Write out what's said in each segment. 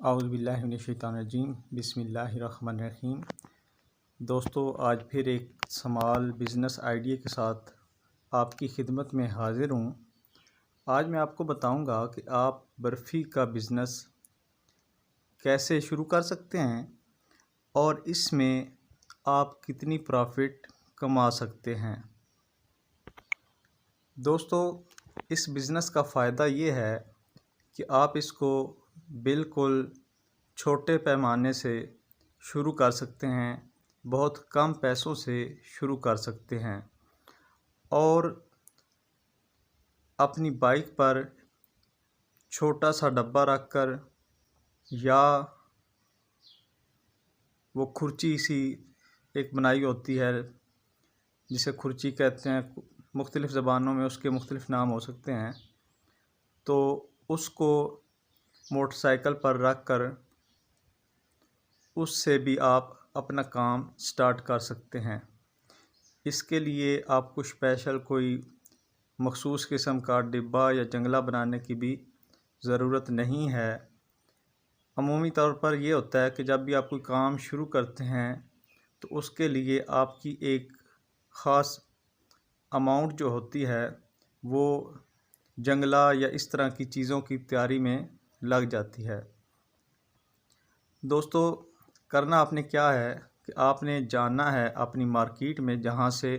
औज़ुबिल्लाहिमिनश्शैतानिर्रजीम बिस्मिल्लाहिर्रहमानिर्रहीम। दोस्तों, आज फिर एक स्मॉल बिज़नेस आइडिया के साथ आपकी खिदमत में हाज़िर हूँ। आज मैं आपको बताऊँगा कि आप बर्फ़ी का बिज़नेस कैसे शुरू कर सकते हैं और इसमें आप कितनी प्रॉफ़िट कमा सकते हैं। दोस्तों, इस बिज़नेस का फ़ायदा ये है कि आप इसको बिल्कुल छोटे पैमाने से शुरू कर सकते हैं, बहुत कम पैसों से शुरू कर सकते हैं और अपनी बाइक पर छोटा सा डब्बा रखकर या वो खुर्ची सी एक बनाई होती है जिसे खुर्ची कहते हैं, मुख्तलिफ़ ज़बानों में उसके मुख्तलिफ़ नाम हो सकते हैं, तो उसको मोटरसाइकिल पर रख कर उससे भी आप अपना काम स्टार्ट कर सकते हैं। इसके लिए आपको स्पेशल कोई मखसूस किस्म का डिब्बा या जंगला बनाने की भी ज़रूरत नहीं है। अमूमी तौर पर यह होता है कि जब भी आप कोई काम शुरू करते हैं तो उसके लिए आपकी एक ख़ास अमाउंट जो होती है वो जंगला या इस तरह की चीज़ों की तैयारी में लग जाती है। दोस्तों, करना आपने क्या है कि आपने जाना है अपनी मार्केट में जहाँ से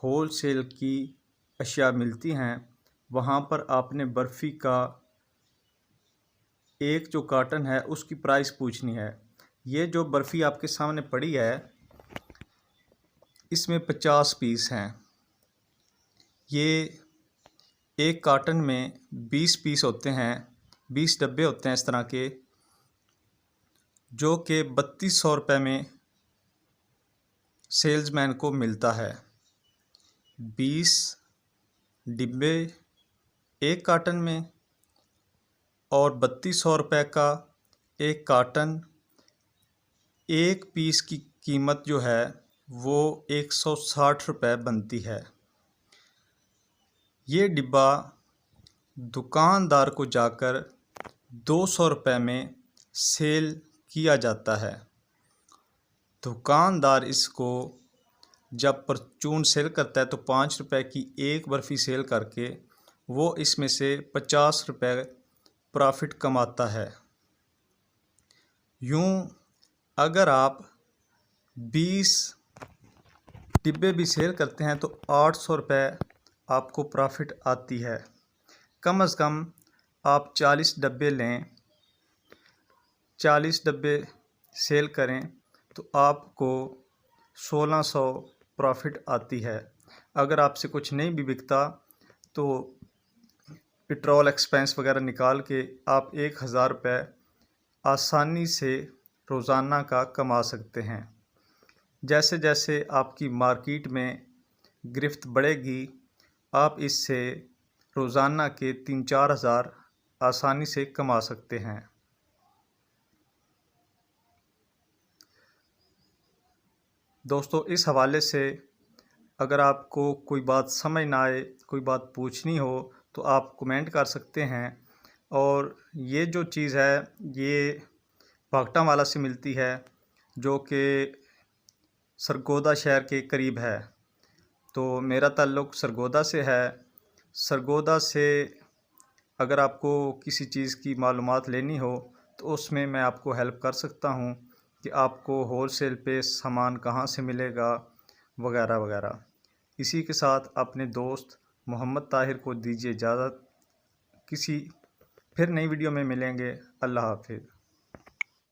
होल सेल की अशिया मिलती हैं, वहाँ पर आपने बर्फ़ी का एक जो कार्टन है उसकी प्राइस पूछनी है। ये जो बर्फ़ी आपके सामने पड़ी है इसमें 50 पीस हैं। ये एक कार्टन में 20 पीस होते हैं, 20 डब्बे होते हैं इस तरह के, जो कि 3200 रुपये में सेल्समैन को मिलता है। 20 डिब्बे एक कार्टन में और 3200 रुपये का एक कार्टन। एक पीस की कीमत जो है वो 160 रुपये बनती है। ये डिब्बा दुकानदार को जाकर 200 रुपये में सेल किया जाता है। दुकानदार इसको जब परचून सेल करता है तो 5 रुपये की एक बर्फ़ी सेल करके वो इसमें से 50 रुपये प्रॉफ़िट कमाता है। यूँ अगर आप 20 डिब्बे भी सेल करते हैं तो 800 रुपये आपको प्रॉफ़िट आती है। कम से कम आप 40 डब्बे लें, 40 डब्बे सेल करें तो आपको 1600 प्रॉफ़िट आती है। अगर आपसे कुछ नहीं भी बिकता तो पेट्रोल एक्सपेंस वगैरह निकाल के आप 1000 रुपये आसानी से रोज़ाना का कमा सकते हैं। जैसे जैसे आपकी मार्केट में गिरफ्त बढ़ेगी आप इससे रोज़ाना के 3-4 हज़ार आसानी से कमा सकते हैं। दोस्तों, इस हवाले से अगर आपको कोई बात समझ ना आए, कोई बात पूछनी हो तो आप कमेंट कर सकते हैं। और ये जो चीज़ है ये भागटावाला से मिलती है जो कि सरगोदा शहर के करीब है। तो मेरा ताल्लुक़ सरगोदा से है। सरगोदा से अगर आपको किसी चीज़ की मालूमात लेनी हो तो उसमें मैं आपको हेल्प कर सकता हूँ कि आपको होल सेल पे सामान कहाँ से मिलेगा वगैरह वगैरह। इसी के साथ अपने दोस्त मोहम्मद ताहिर को दीजिए इजाज़त। किसी फिर नई वीडियो में मिलेंगे। अल्लाह हाफ़िज़।